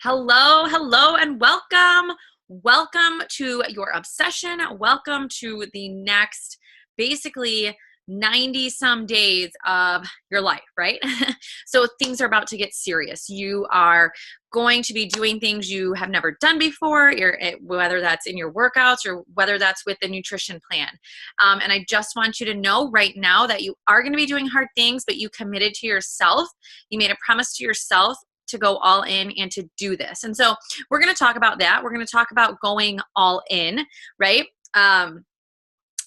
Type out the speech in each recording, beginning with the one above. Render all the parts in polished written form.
Hello, hello, and welcome. Welcome to your obsession. Welcome to the next basically 90 some days of your life, right? So things are about to get serious. You are going to be doing things you have never done before, whether that's in your workouts or whether that's with the nutrition plan. And I just want you to know right now that you are going to be doing hard things, but you committed to yourself. You made a promise to yourself to go all in and to do this. And so we're going to talk about that. We're going to talk about going all in, right? Not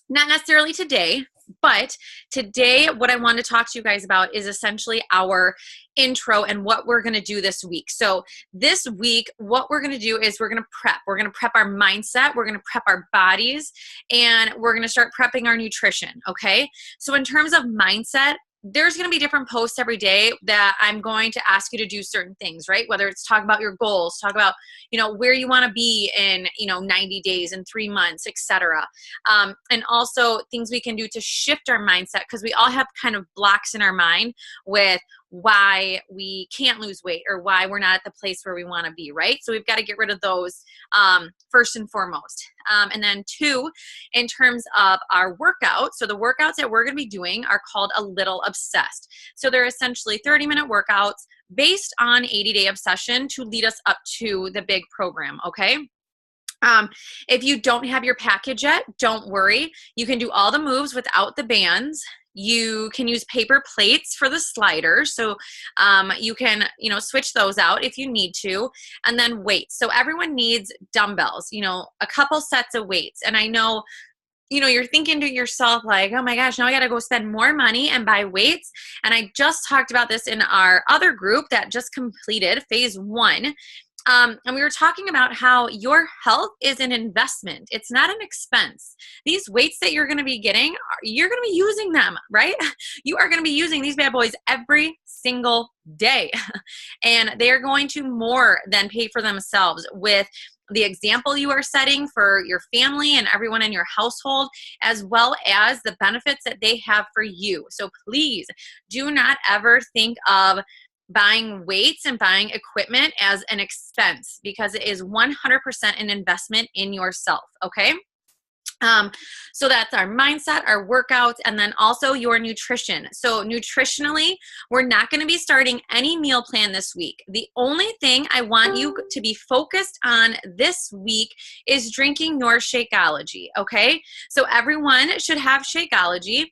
necessarily today, but today what I want to talk to you guys about is essentially our intro and what we're going to do this week. So this week, what we're going to do is we're going to prep. We're going to prep our mindset. We're going to prep our bodies, and we're going to start prepping our nutrition, okay? So in terms of mindset, there's going to be different posts every day that I'm going to ask you to do certain things, right? Whether it's talk about your goals, talk about, where you want to be in, 90 days and 3 months, etc. And also things we can do to shift our mindset, because we all have kind of blocks in our mind with why we can't lose weight or why we're not at the place where we want to be, right? So we've got to get rid of those first and foremost. And then two, in terms of our workouts, so the workouts that we're going to be doing are called A Little Obsessed. So they're essentially 30-minute workouts based on 80-day obsession to lead us up to the big program, okay? If you don't have your package yet, don't worry. You can do all the moves without the bands. You can use paper plates for the sliders. So you can, switch those out if you need to. And then weights. So everyone needs dumbbells, a couple sets of weights. And I know, you're thinking to yourself like, oh my gosh, now I got to go spend more money and buy weights. And I just talked about this in our other group that just completed phase 1. And we were talking about how your health is an investment. It's not an expense. These weights that you're going to be getting, you're going to be using them, right? You are going to be using these bad boys every single day. And they are going to more than pay for themselves with the example you are setting for your family and everyone in your household, as well as the benefits that they have for you. So please do not ever think of buying weights and buying equipment as an expense, because it is 100% an investment in yourself, okay? So that's our mindset, our workouts, and then also your nutrition. So nutritionally, we're not going to be starting any meal plan this week. The only thing I want you to be focused on this week is drinking your Shakeology, okay? So everyone should have Shakeology.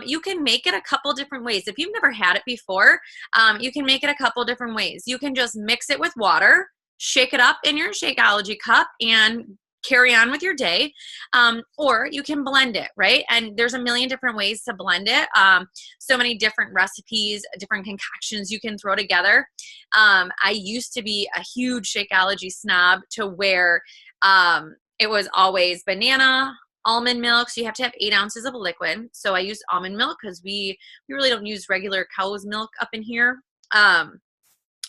You can make it a couple different ways. If you've never had it before, you can make it a couple different ways. You can just mix it with water, shake it up in your Shakeology cup, and carry on with your day, or you can blend it, right? And there's a million different ways to blend it. So many different recipes, different concoctions you can throw together. I used to be a huge Shakeology snob to where it was always banana, almond milk. So you have to have 8 ounces of liquid. So I use almond milk because we really don't use regular cow's milk up in here.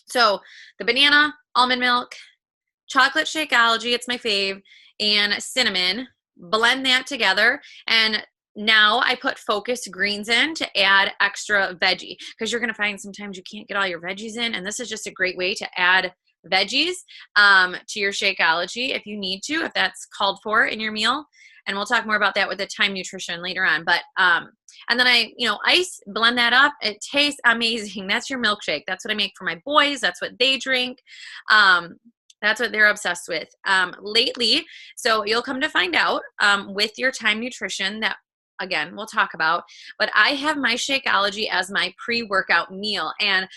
So the banana, almond milk, chocolate Shakeology, it's my fave, and cinnamon, blend that together. And now I put focused greens in to add extra veggie, because you're going to find sometimes you can't get all your veggies in. And this is just a great way to add veggies to your Shakeology if you need to, if that's called for in your meal. And we'll talk more about that with the time nutrition later on. But, and then I, ice, blend that up. It tastes amazing. That's your milkshake. That's what I make for my boys. That's what they drink. That's what they're obsessed with lately. So you'll come to find out with your time nutrition that, again, we'll talk about. But I have my Shakeology as my pre-workout meal. And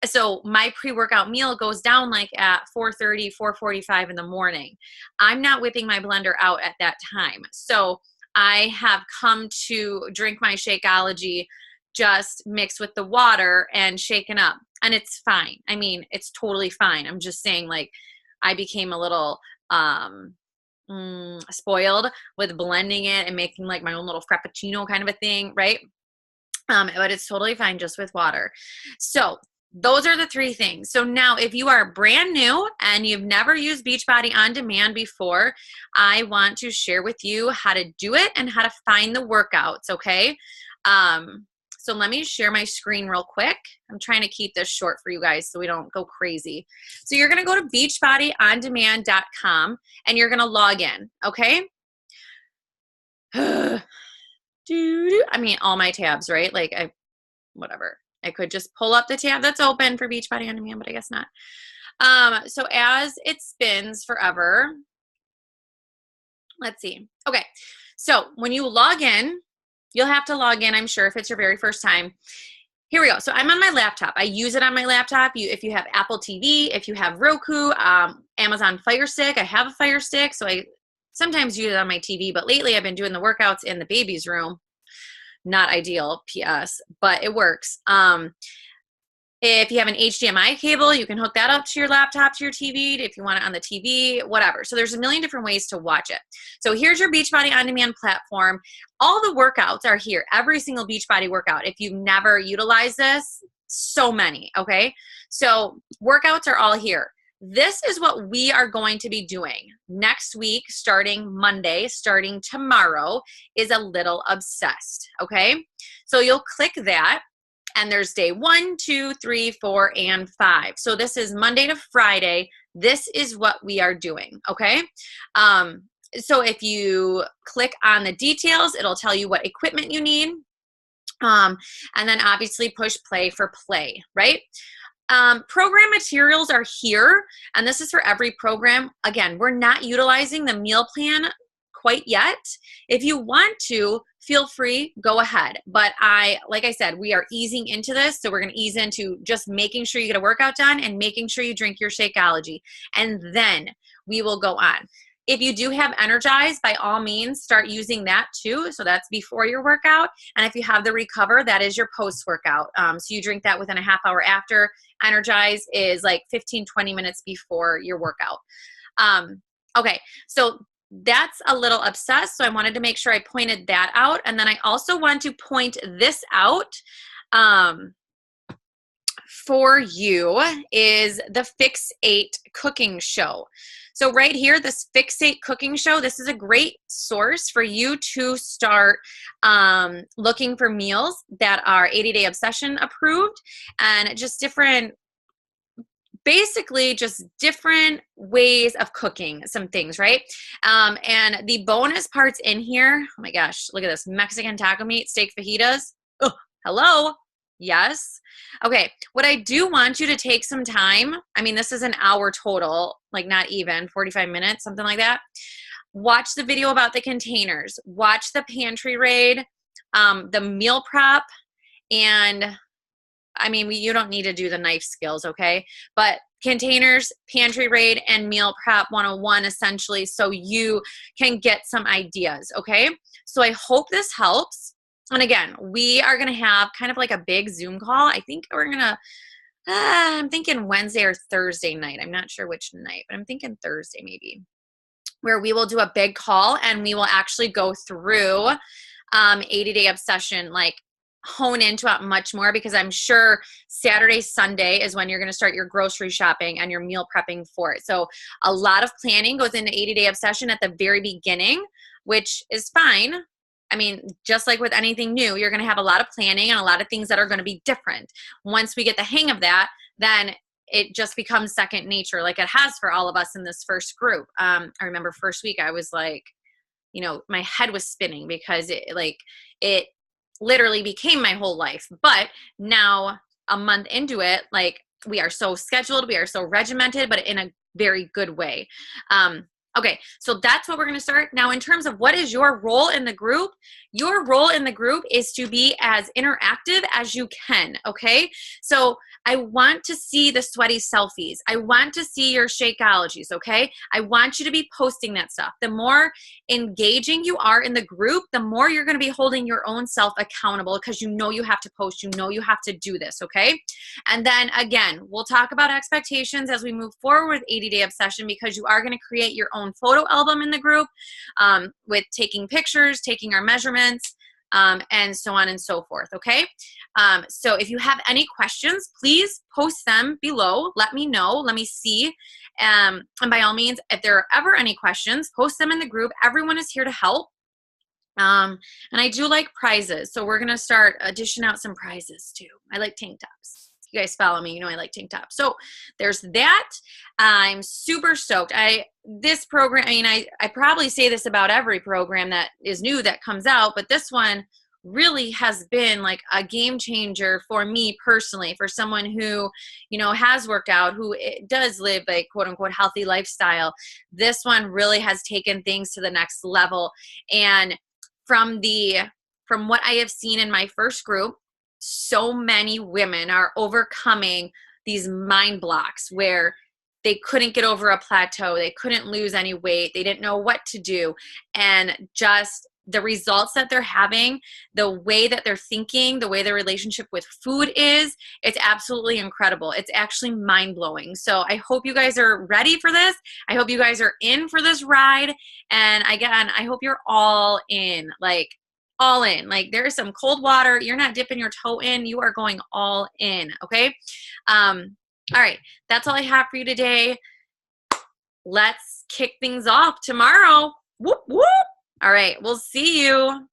so my pre-workout meal goes down like at 4:30, 4:45 in the morning. I'm not whipping my blender out at that time. So I have come to drink my Shakeology just mixed with the water and shaken up. And it's fine. I mean, it's totally fine. I'm just saying, like, I became a little spoiled with blending it and making like my own little frappuccino kind of a thing, right? But it's totally fine just with water. So those are the 3 things. So now if you are brand new and you've never used Beachbody On Demand before, I want to share with you how to do it and how to find the workouts, okay? So let me share my screen real quick. I'm trying to keep this short for you guys so we don't go crazy. So you're going to go to beachbodyondemand.com and you're going to log in, okay? I mean, all my tabs, right? Like, whatever. I could just pull up the tab that's open for Beachbody On Demand, but I guess not. So as it spins forever, let's see. Okay, so when you log in, you'll have to log in, I'm sure, if it's your very first time. Here we go. So I'm on my laptop. I use it on my laptop. If you have Apple TV, if you have Roku, Amazon Fire Stick, I have a Fire Stick, so I sometimes use it on my TV, but lately I've been doing the workouts in the baby's room. Not ideal, PS, but it works. If you have an HDMI cable, you can hook that up to your laptop, to your TV, if you want it on the TV, whatever. So there's a million different ways to watch it. So here's your Beachbody On Demand platform. All the workouts are here, every single Beachbody workout. If you've never utilized this, so many, okay? So workouts are all here. This is what we are going to be doing next week, starting Monday, starting tomorrow, is a little obsessed, okay? So you'll click that. And there's day 1, 2, 3, 4, and 5. So this is Monday to Friday. This is what we are doing, okay? So if you click on the details, it'll tell you what equipment you need. And then obviously push play for play, right? Program materials are here, and this is for every program. Again, we're not utilizing the meal plan quite yet. If you want to, feel free, go ahead. But like I said, we are easing into this. So we're going to ease into just making sure you get a workout done and making sure you drink your Shakeology. And then we will go on. If you do have Energize, by all means, start using that too. So that's before your workout. And if you have the Recover, that is your post-workout. So you drink that within a half hour after. Energize is like 15, 20 minutes before your workout. Okay, so that's a little obsessed, so I wanted to make sure I pointed that out. And then I also want to point this out for you, is the Fix8 cooking show. So right here, this Fix8 cooking show, this is a great source for you to start looking for meals that are 80-day Obsession approved, and just different, basically just different ways of cooking some things, right? And the bonus parts in here, oh my gosh, look at this, Mexican taco meat, steak fajitas. Oh, hello. Yes. Okay. What I do want you to take some time, I mean, this is an hour total, like not even 45 minutes, something like that. Watch the video about the containers, watch the pantry raid, the meal prep, and I mean, you don't need to do the knife skills, okay? But containers, pantry raid, and meal prep 101 essentially, so you can get some ideas, okay? So I hope this helps. And again, we are going to have kind of like a big Zoom call. I think we're going to, I'm thinking Wednesday or Thursday night. I'm not sure which night, but I'm thinking Thursday maybe, where we will do a big call and we will actually go through 80-day Obsession, like hone into it much more, because I'm sure Saturday, Sunday is when you're going to start your grocery shopping and your meal prepping for it. So a lot of planning goes into 80-day Obsession at the very beginning, which is fine. I mean, just like with anything new, you're going to have a lot of planning and a lot of things that are going to be different. Once we get the hang of that, then it just becomes second nature, like it has for all of us in this first group. I remember first week I was like, you know, my head was spinning because it literally became my whole life. But now a month into it, like we are so scheduled, we are so regimented, but in a very good way. Okay, so that's what we're going to start. Now, in terms of what is your role in the group, your role in the group is to be as interactive as you can, okay? So I want to see the sweaty selfies. I want to see your Shakeologies, okay? I want you to be posting that stuff. The more engaging you are in the group, the more you're going to be holding your own self accountable, because you know you have to post, you know you have to do this, okay? And then again, we'll talk about expectations as we move forward with 80-day Obsession, because you are going to create your own photo album in the group with taking pictures, taking our measurements, and so on and so forth, okay? So if you have any questions, please post them below. Let me know. Let me see. And by all means, if there are ever any questions, post them in the group. Everyone is here to help. And I do like prizes. So we're going to start dishing out some prizes too. I like tank tops. If you guys follow me, you know I like tank tops. So there's that. I'm super stoked. This program, I probably say this about every program that is new that comes out, but this one really has been like a game changer for me personally, for someone who, has worked out, who does live a quote unquote healthy lifestyle. This one really has taken things to the next level. And from what I have seen in my first group, so many women are overcoming these mind blocks where they couldn't get over a plateau, they couldn't lose any weight, they didn't know what to do, and just the results that they're having, the way that they're thinking, the way their relationship with food is, it's absolutely incredible. It's actually mind-blowing. So I hope you guys are ready for this. I hope you guys are in for this ride. And again, I hope you're all in, like all in. Like there is some cold water. You're not dipping your toe in. You are going all in, okay? All right. That's all I have for you today. Let's kick things off tomorrow. Whoop, whoop. All right. We'll see you.